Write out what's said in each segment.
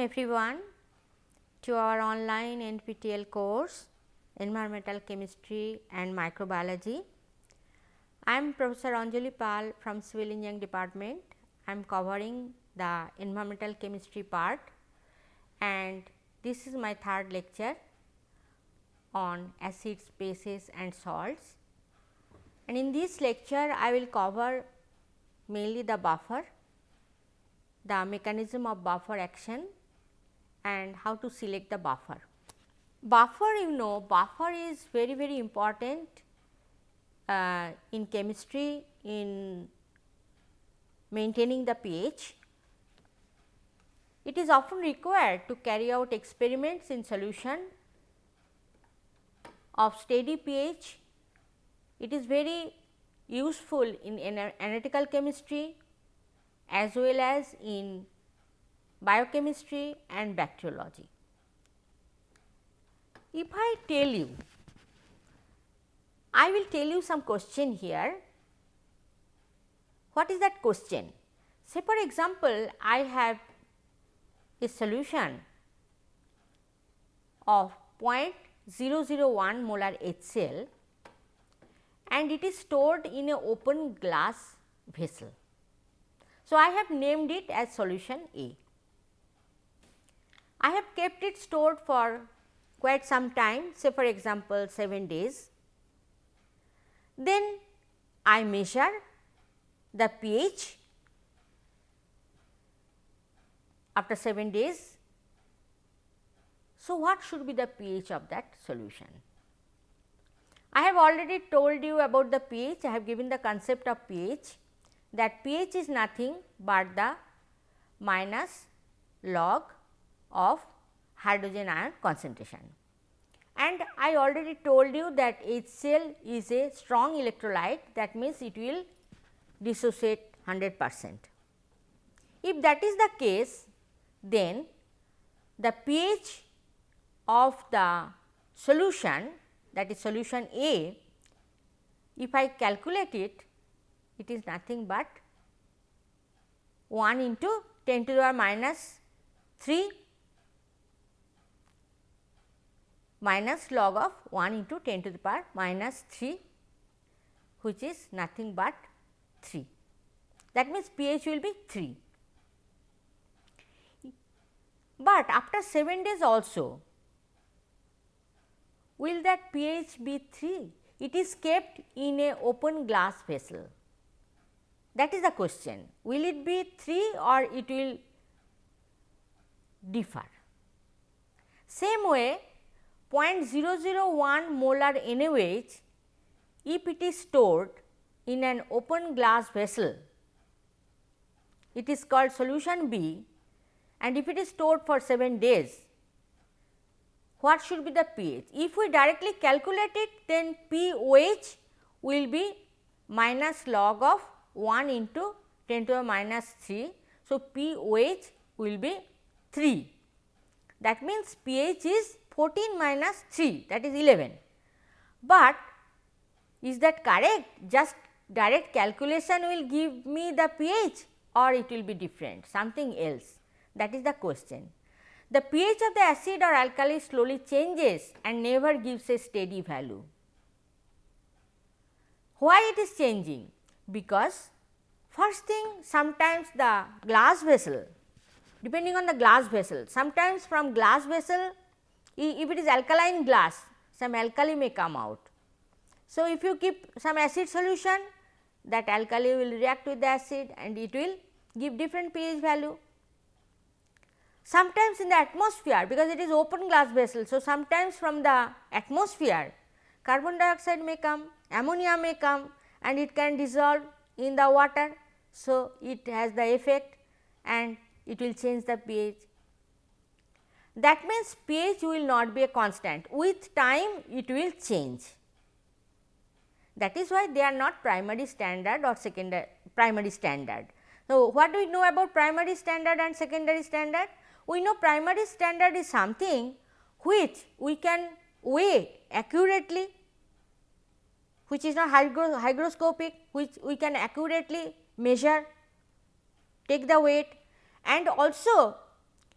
everyone to our online NPTEL course Environmental Chemistry and Microbiology. I am Professor Anjali Pal from Civil Engineering Department. I am covering the environmental chemistry part and this is my third lecture on acids, bases and salts. And in this lecture I will cover mainly the buffer, the mechanism of buffer action and how to select the buffer. Buffer, buffer is very important in chemistry in maintaining the pH. It is often required to carry out experiments in solution of steady pH. It is very useful in analytical chemistry as well as in biochemistry and bacteriology. If I tell you, I will tell you some question here. What is that question? Say for example, I have a solution of 0.001 molar HCl and it is stored in a open glass vessel. So, I have named it as solution A. I have kept it stored for quite some time, say for example 7 days. Then I measure the pH after 7 days. So, what should be the pH of that solution? I have already told you about the pH, I have given the concept of pH, that pH is nothing but the minus log of hydrogen ion concentration. And I already told you that HCl is a strong electrolyte, that means it will dissociate 100%. If that is the case, then the pH of the solution, that is solution A, if I calculate it, it is nothing but 1 into 10 to the power minus 3 minus log of 1 into 10 to the power minus 3, which is nothing but 3. That means pH will be 3. But after 7 days also, will that pH be 3? It is kept in a open glass vessel. That is the question. Will it be 3 or it will differ? Same way, 0.001 molar NaOH, if it is stored in an open glass vessel, it is called solution B, and if it is stored for 7 days, what should be the pH? If we directly calculate it, then pOH will be minus log of 1 into 10 to the minus 3. So, pOH will be 3. That means, pH is 14 minus 3, that is 11. But is that correct? Just direct calculation will give me the pH or it will be different, something else? That is the question. The pH of the acid or alkali slowly changes and never gives a steady value. Why it is changing? Because first thing, sometimes the glass vessel, depending on the glass vessel, sometimes from glass vessel, if it is alkaline glass, some alkali may come out. So, if you keep some acid solution, that alkali will react with the acid and it will give different pH value. Sometimes in the atmosphere, because it is open glass vessel. So, sometimes from the atmosphere carbon dioxide may come, ammonia may come and it can dissolve in the water. So, it has the effect and it will change the pH. That means, pH will not be a constant, with time it will change. That is why they are not primary standard or secondary primary standard. So, what do we know about primary standard and secondary standard? We know primary standard is something which we can weigh accurately, which is not hygroscopic, which we can accurately measure, take the weight, and also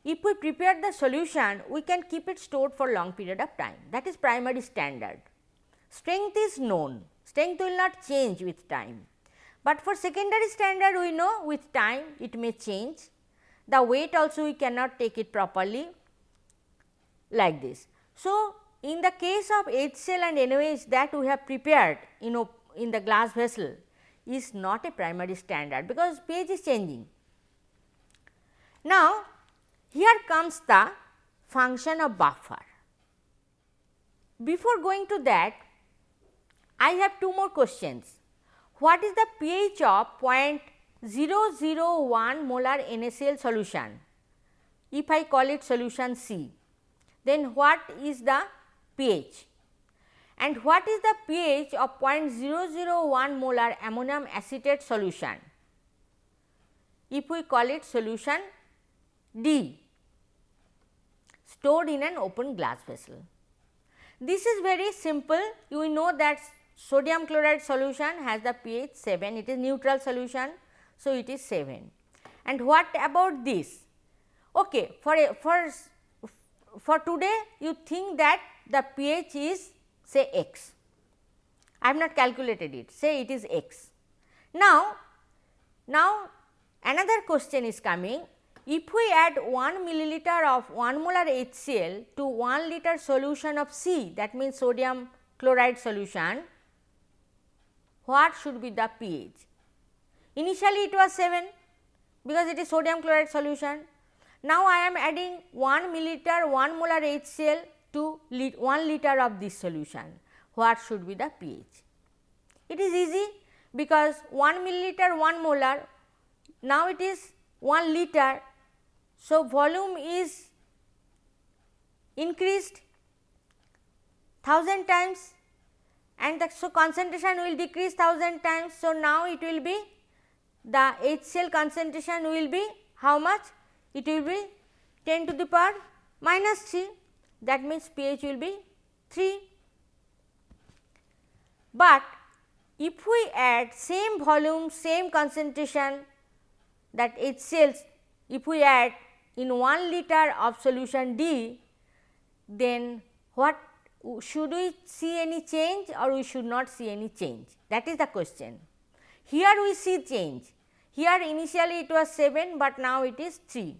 if we prepare the solution, we can keep it stored for long period of time. That is primary standard. Strength is known, strength will not change with time, but for secondary standard we know with time it may change. The weight also we cannot take it properly like this. So, in the case of HCl and NaOH that we have prepared in the glass vessel is not a primary standard, because pH is changing. Now, here comes the function of buffer. Before going to that, I have two more questions. What is the pH of 0.001 molar NaCl solution? If I call it solution C, then what is the pH? And what is the pH of 0.001 molar ammonium acetate solution? If we call it solution D, stored in an open glass vessel. This is very simple. You know that sodium chloride solution has the pH 7, it is neutral solution. So, it is 7. And what about this? Okay, for today you think that the pH is say x. I have not calculated it, say it is x. Now another question is coming. If we add 1 milliliter of 1 molar HCl to 1 liter solution of C, that means sodium chloride solution, what should be the pH? Initially it was 7 because it is sodium chloride solution. Now I am adding 1 milliliter 1 molar HCl to 1 liter of this solution. What should be the pH? It is easy, because 1 milliliter 1 molar, now it is 1 liter. So, volume is increased 1000 times, and so concentration will decrease 1000 times. So, now it will be the HCl concentration will be how much? It will be 10 to the power minus 3, that means pH will be 3. But if we add same volume, same concentration, that HCl, if we add in 1 liter of solution D, then what should we see any change or we should not see any change? That is the question. Here we see change. Here initially it was 7, but now it is 3,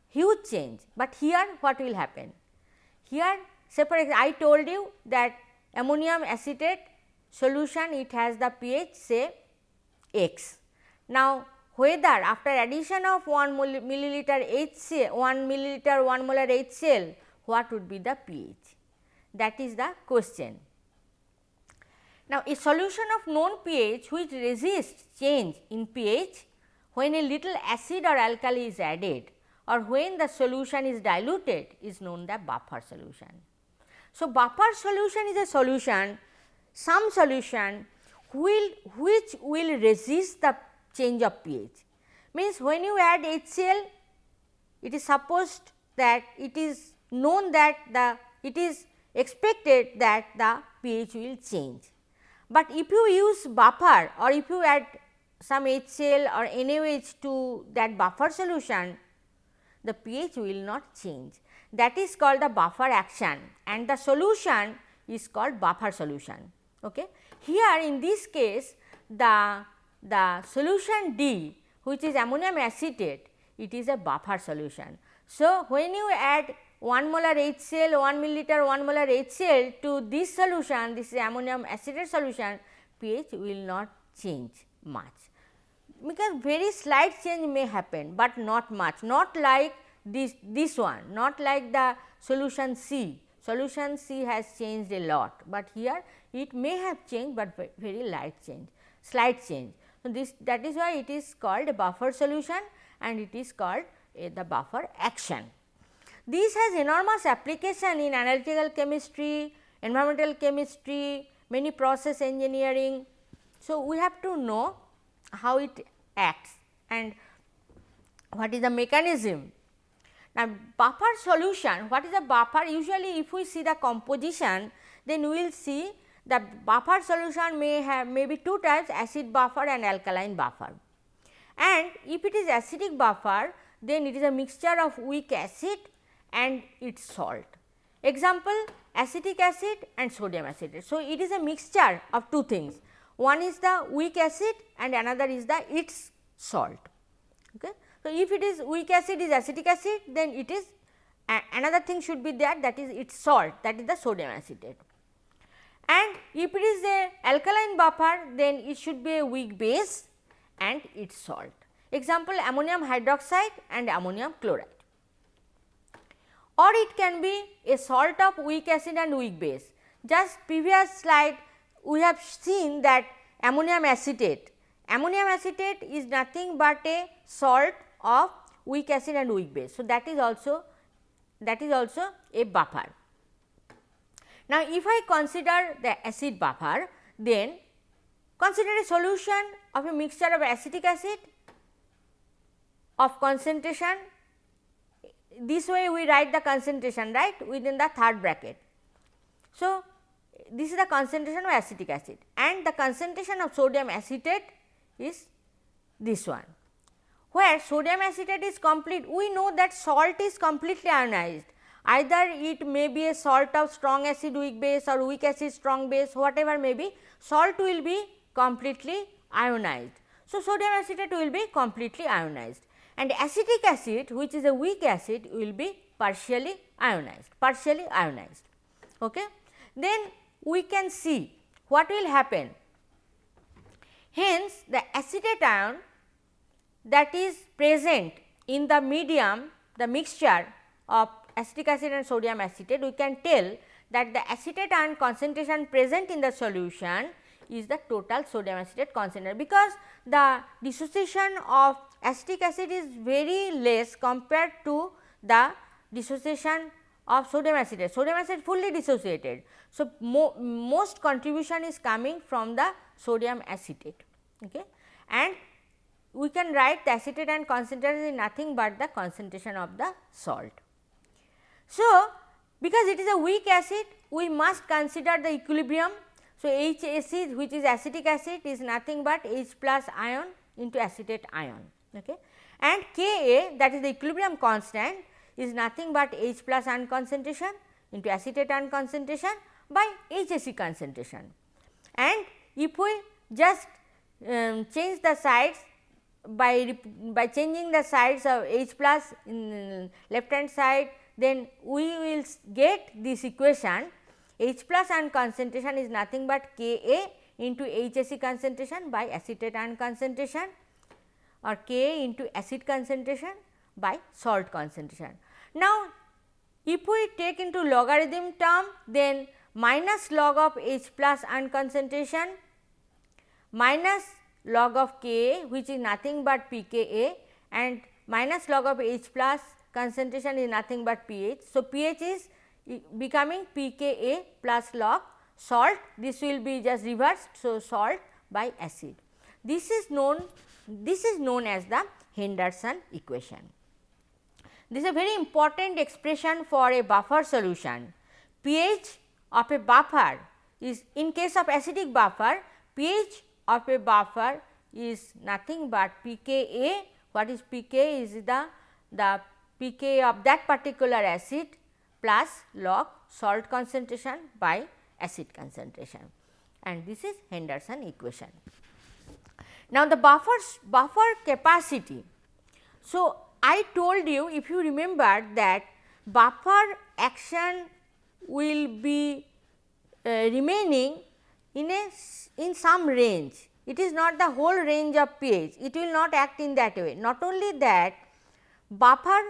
huge change. But here what will happen? Here, say for example, I told you that ammonium acetate solution, it has the pH say x. Now, whether after addition of 1 milliliter HCl, 1 milliliter 1 molar HCl, what would be the pH? That is the question. Now, a solution of known pH which resists change in pH when a little acid or alkali is added, or when the solution is diluted, is known the buffer solution. So, buffer solution is a solution, some solution which will resist the change of pH. Means when you add HCl, it is supposed that it is known that it is expected that the pH will change. But if you use buffer, or if you add some HCl or NaOH to that buffer solution, the pH will not change. That is called the buffer action, and the solution is called buffer solution. Okay. Here in this case, the solution D, which is ammonium acetate, it is a buffer solution. So, when you add 1 molar HCl, 1 milliliter 1 molar HCl to this solution, this is ammonium acetate solution, pH will not change much, because very slight change may happen, but not much, not like this one, not like the solution C. Solution C has changed a lot, but here it may have changed, but very light change, slight change. So, that is why it is called a buffer solution, and it is called the buffer action. This has enormous application in analytical chemistry, environmental chemistry, many process engineering. So, we have to know how it acts and what is the mechanism. Now, buffer solution, what is a buffer? Usually if we see the composition, then we will see the buffer solution may be two types, acid buffer and alkaline buffer. And if it is acidic buffer, then it is a mixture of weak acid and its salt. Example, acetic acid and sodium acetate. So, it is a mixture of two things, one is the weak acid and another is the its salt. Okay. So, if it is weak acid is acetic acid, then it is another thing should be there, that is its salt, that is the sodium acetate. And if it is a alkaline buffer, then it should be a weak base and its salt. Example, ammonium hydroxide and ammonium chloride. Or it can be a salt of weak acid and weak base. Just previous slide we have seen that ammonium acetate is nothing but a salt of weak acid and weak base. So, that is also a buffer. Now, if I consider the acid buffer, then consider a solution of a mixture of acetic acid of concentration. This way we write the concentration, right, within the third bracket. So, this is the concentration of acetic acid and the concentration of sodium acetate is this one, where sodium acetate is complete. We know that salt is completely ionized, either it may be a salt of strong acid weak base or weak acid strong base, whatever may be, salt will be completely ionized. So, sodium acetate will be completely ionized and acetic acid, which is a weak acid, will be partially ionized. Okay. Then we can see what will happen. Hence, the acetate ion that is present in the medium, the mixture of acetic acid and sodium acetate, we can tell that the acetate ion concentration present in the solution is the total sodium acetate concentration, because the dissociation of acetic acid is very less compared to the dissociation of sodium acetate. Sodium acetate fully dissociated. So, most contribution is coming from the sodium acetate, okay. And we can write the acetate ion concentration is nothing but the concentration of the salt. So, because it is a weak acid, we must consider the equilibrium. So, H acid, which is acetic acid, is nothing but H plus ion into acetate ion, okay. And Ka, that is the equilibrium constant, is nothing but H plus ion concentration into acetate ion concentration by HAC concentration. And if we just change the sides by changing the sides of H plus in left hand side, then we will get this equation, H plus ion concentration is nothing but Ka into HAC concentration by acetate ion concentration, or Ka into acid concentration by salt concentration. Now, if we take into logarithm term, then minus log of H plus ion concentration minus log of Ka, which is nothing but pKa, and minus log of H plus concentration is nothing but pH. So, pH is becoming pKa plus log salt, this will be just reversed. So, salt by acid. This is known as the Henderson equation. This is a very important expression for a buffer solution. pH of a buffer is, in case of acidic buffer, pH of a buffer is nothing but pKa. What is pK? Is the pK of that particular acid plus log salt concentration by acid concentration, and this is Henderson equation. Now, the buffer capacity. So, I told you, if you remember, that buffer action will be remaining in some range. It is not the whole range of pH, it will not act in that way. Not only that, buffer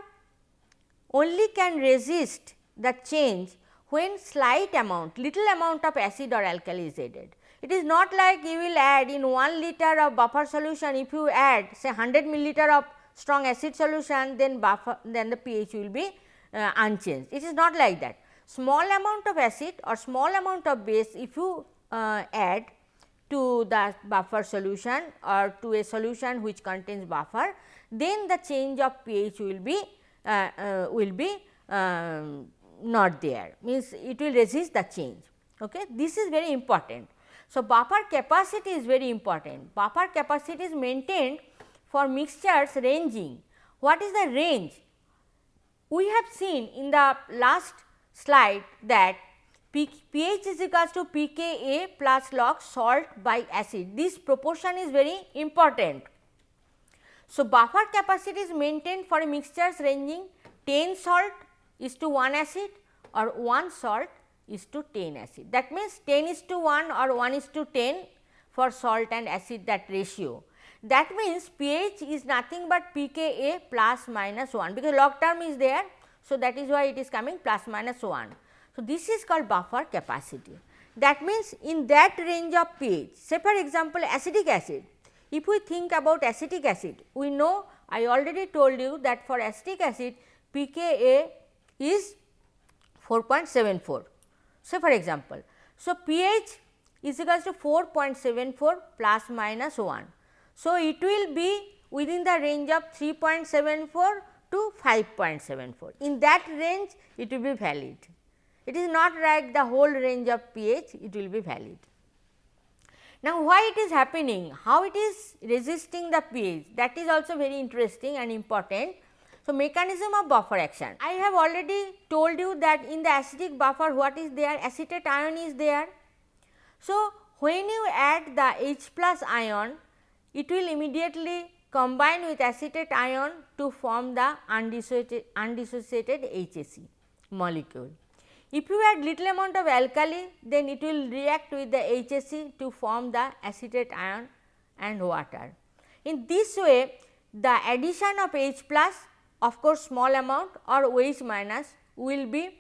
only can resist the change when slight amount, little amount of acid or alkali is added. It is not like you will add in 1 liter of buffer solution, if you add say 100 milliliter of strong acid solution, then the pH will be unchanged. It is not like that. Small amount of acid or small amount of base, if you add to the buffer solution or to a solution which contains buffer, then the change of pH will be not there, means it will resist the change. Okay. This is very important. So, buffer capacity is very important. Buffer capacity is maintained for mixtures ranging what is the range? We have seen in the last slide that pH is equals to pKa plus log salt by acid. This proportion is very important. So, buffer capacity is maintained for mixtures ranging 10 salt is to 1 acid or 1 salt is to 10 acid. That means 10 is to 1 or 1 is to 10 for salt and acid, that ratio. That means pH is nothing but pKa plus minus 1, because log term is there. So, that is why it is coming plus minus 1. So, this is called buffer capacity. That means in that range of pH, say for example, acetic acid. If we think about acetic acid, we know, I already told you that for acetic acid pKa is 4.74. So, for example, so pH is equals to 4.74 plus minus 1. So, it will be within the range of 3.74 to 5.74. In that range it will be valid. It is not like the whole range of pH, it will be valid. Now, why it is happening, how it is resisting the pH, that is also very interesting and important. So, mechanism of buffer action. I have already told you that in the acidic buffer what is there, acetate ion is there. So, when you add the H plus ion, it will immediately combine with acetate ion to form the undissociated HAC molecule. If you add little amount of alkali, then it will react with the HAC to form the acetate ion and water. In this way, the addition of H plus, of course small amount, or OH minus will be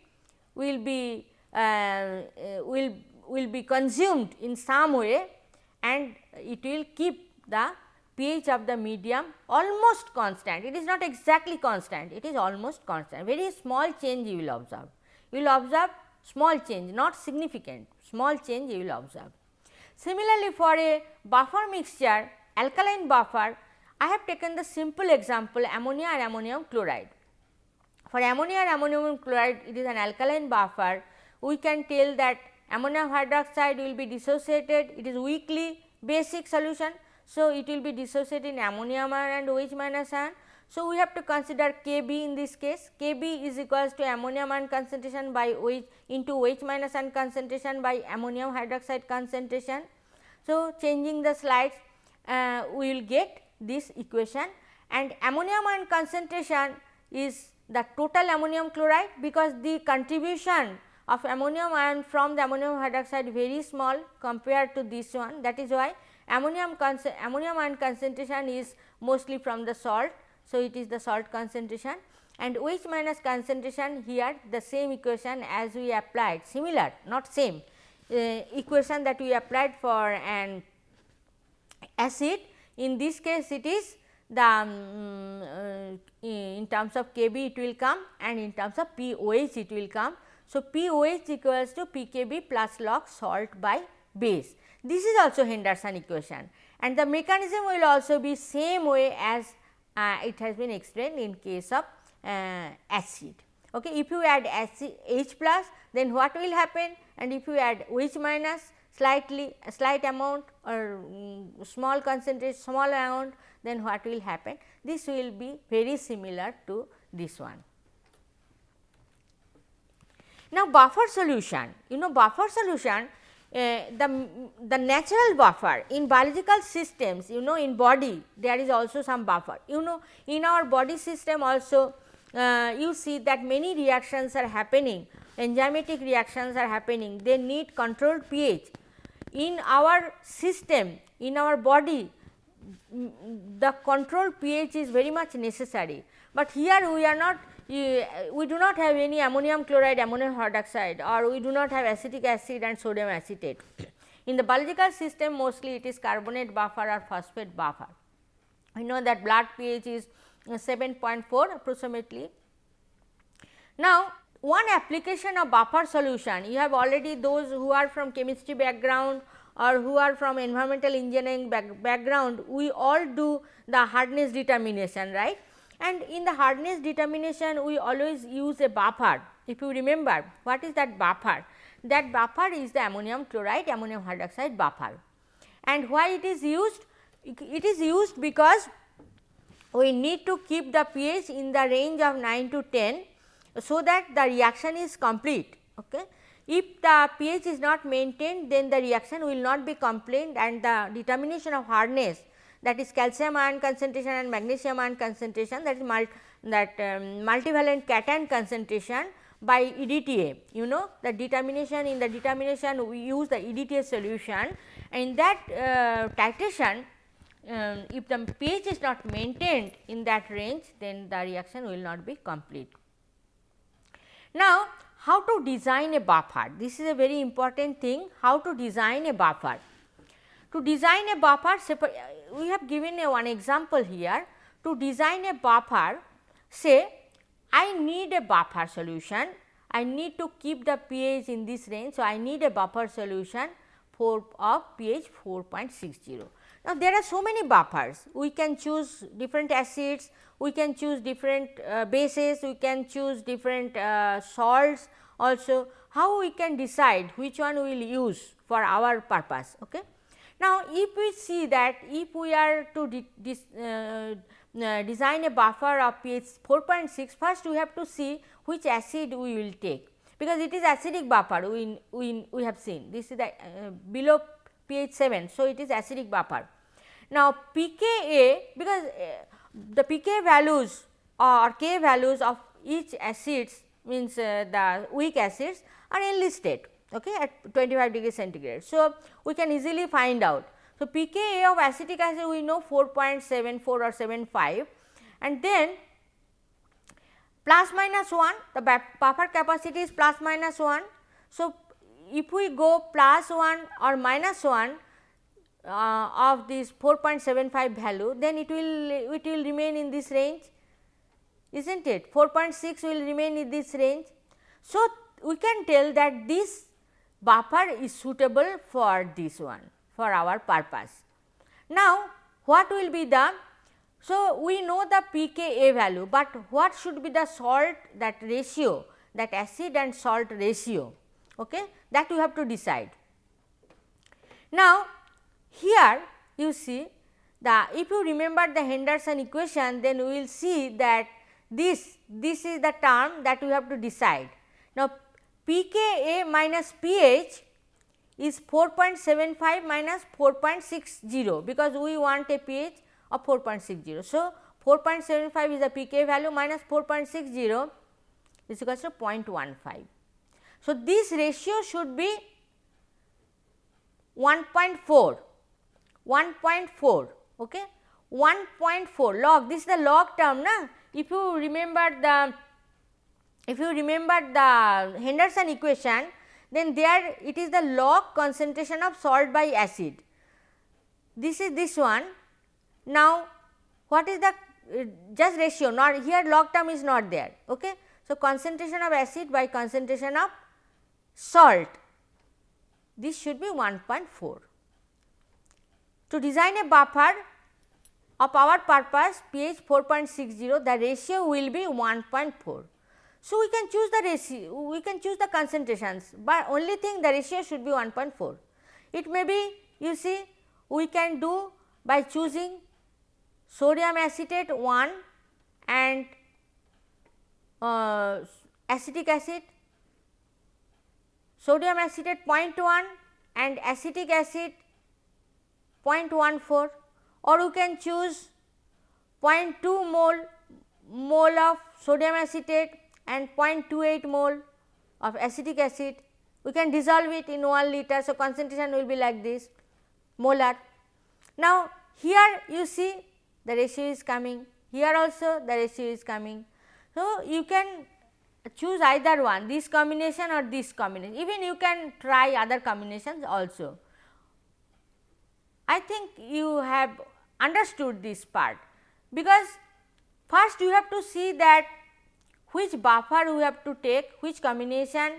consumed in some way, and it will keep the pH of the medium almost constant. It is not exactly constant, it is almost constant, very small change you will observe. You will observe small change, not significant, small change you will observe. Similarly, for a buffer mixture, alkaline buffer, I have taken the simple example ammonia and ammonium chloride. For ammonia and ammonium chloride, it is an alkaline buffer. We can tell that ammonium hydroxide will be dissociated, it is weakly basic solution. So, it will be dissociated in ammonium ion and OH minus ion. So, we have to consider Kb in this case. Kb is equals to ammonium ion concentration by OH into OH minus ion concentration by ammonium hydroxide concentration. So, changing the slides, we will get this equation, and ammonium ion concentration is the total ammonium chloride, because the contribution of ammonium ion from the ammonium hydroxide very small compared to this one. That is why ammonium ion concentration is mostly from the salt. So, it is the salt concentration, and OH minus concentration here the same equation as we applied, similar, not same equation that we applied for an acid. In this case it is the in terms of Kb it will come, and in terms of POH it will come. So, POH equals to pKb plus log salt by base. This is also Henderson equation, and the mechanism will also be same way as it has been explained in case of acid. Okay. If you add acid H plus, then what will happen, and if you add OH minus slight amount or small concentration, small amount, then what will happen? This will be very similar to this one. Now, buffer solution, you know, buffer solution, the natural buffer in biological systems, you know, in body there is also some buffer. You know, in our body system also you see that many reactions are happening, enzymatic reactions are happening, they need controlled pH. In our system, in our body, the controlled pH is very much necessary, but here we are not, we do not have any ammonium chloride, ammonium hydroxide, or we do not have acetic acid and sodium acetate. In the biological system mostly it is carbonate buffer or phosphate buffer. We know that blood pH is 7.4 approximately. Now, one application of buffer solution, you have already those who are from chemistry background or who are from environmental engineering background, we all do the hardness determination, right. And in the hardness determination we always use a buffer. If you remember, what is that buffer? That buffer is the ammonium chloride, ammonium hydroxide buffer. And why it is used? It is used because we need to keep the pH in the range of 9 to 10, so that the reaction is complete. Okay. If the pH is not maintained, then the reaction will not be complete, and the determination of hardness, that is calcium ion concentration and magnesium ion concentration, that is multivalent cation concentration by EDTA. You know the determination, in the determination we use the EDTA solution, and in that titration, if the pH is not maintained in that range, then the reaction will not be complete. Now, how to design a buffer? This is a very important thing, how to design a buffer. To design a buffer, we have given one example here. To design a buffer, say I need a buffer solution, I need to keep the pH in this range. So, I need a buffer solution of pH 4.60. Now, there are so many buffers, we can choose different acids, we can choose different bases, we can choose different salts also. How we can decide which one we will use for our purpose? Okay. Now, if we see that if we are to design a buffer of pH 4.6, first we have to see which acid we will take, because it is acidic buffer we have seen, this is the below pH 7. So, it is acidic buffer. Now, pKa, because the pK values or K values of each acids, means the weak acids are enlisted, okay, at 25 degrees centigrade. So, we can easily find out. So, pKa of acetic acid we know 4.74 or 75, and then plus minus 1, the buffer capacity is plus minus 1. So, if we go plus 1 or minus 1 of this 4.75 value, then it will remain in this range, is not it? 4.6 will remain in this range. So, we can tell that this buffer is suitable for this one, for our purpose. Now, what will be the, so we know the pKa value, but what should be the salt, that ratio, that acid and salt ratio, okay, that we have to decide. Now, here you see the, if you remember the Henderson equation, then we will see that this is the term that we have to decide. Now, pKa minus pH is 4.75 minus 4.60, because we want a pH of 4.60. So, 4.75 is the pKa value minus 4.60 is equal to 0.15. So, this ratio should be 1.4, 1.4, okay, 1.4 log, this is the log term, na? If you remember the Henderson equation, then there it is the log concentration of salt by acid. This is this one. Now, what is the just ratio? Not here, log term is not there. Okay. So, concentration of acid by concentration of salt, this should be 1.4. To design a buffer of our purpose pH 4.60, the ratio will be 1.4. So, we can choose the ratio, we can choose the concentrations, but only thing the ratio should be 1.4. It may be, you see, we can do by choosing sodium acetate 1 and acetic acid, sodium acetate 0.1 and acetic acid 0.14, or you can choose 0.2 mole of sodium acetate and 0.28 mole of acetic acid. We can dissolve it in 1 liter. So, concentration will be like this, molar. Now, here you see the ratio is coming, here also the ratio is coming. So, you can choose either one, this combination or this combination, even you can try other combinations also. I think you have understood this part, because first you have to see that which buffer we have to take, which combination,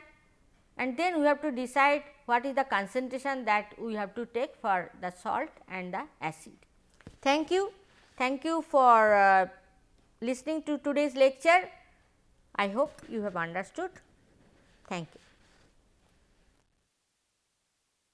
and then we have to decide what is the concentration that we have to take for the salt and the acid. Thank you. Thank you for listening to today's lecture. I hope you have understood. Thank you.